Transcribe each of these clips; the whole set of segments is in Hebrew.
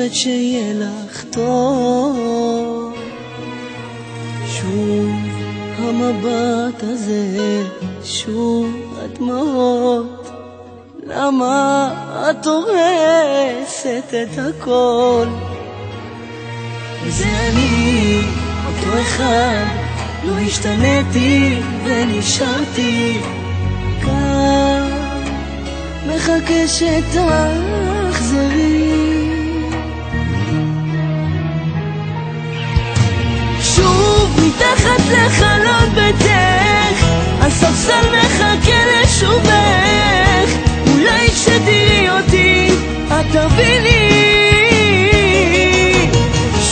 חושבת שיהיה לך טוב. שוב המבט הזה, שוב הדמעות. למה את הורסת את הכל? וזה אני, אותו אחד, לא השתניתי ונשארתי כאן, מחכה שתחזרי. שוב מתחת לחלון ביתך, הספסל מחכה לשובך. אולי כשתראי אותי את תביני.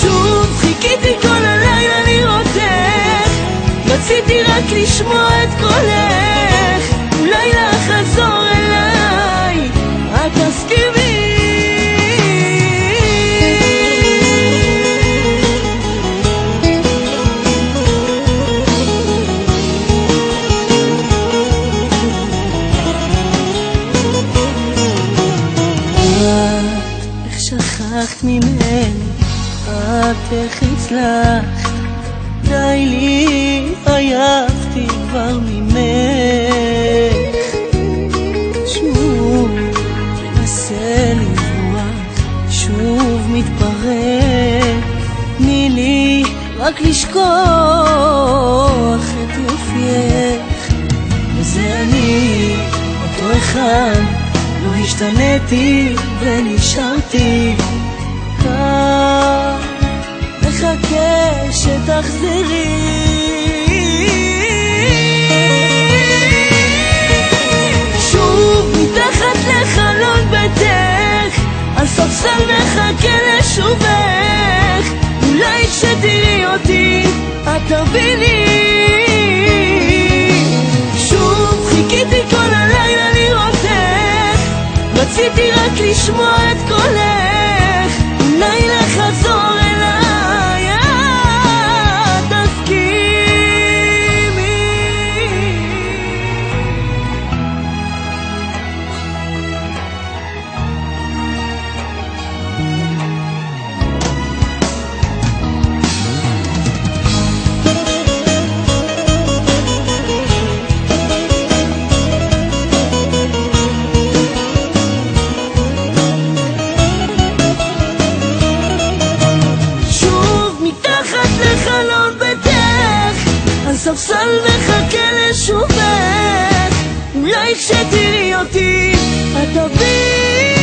שוב חיכיתי כל הלילה לראותך, רציתי רק לשמוע את קולך. אולי לחזור אליי את תסכימי. איך שכחת ממני, את איך הצלחת, די לי עייפתי כבר ממך. שוב מנסה לברוח, שוב מתפרק. תני לי רק לשכוח את יופייך. וזה אני, אותו אחד, לא השתניתי ונשארתי כאן, מחכה שתחזרי. שוב מתחת לחלון ביתך, הספסל מחכה לשובך. אולי כשתראי אותי את תביני. שוב חיכיתי כל הלילה לראותך, רציתי רק לשמוע את קולך. אולי לחזור אליי את תסכימי. הספסל מחכה לשובך. אולי כשתראי אותי את תביני.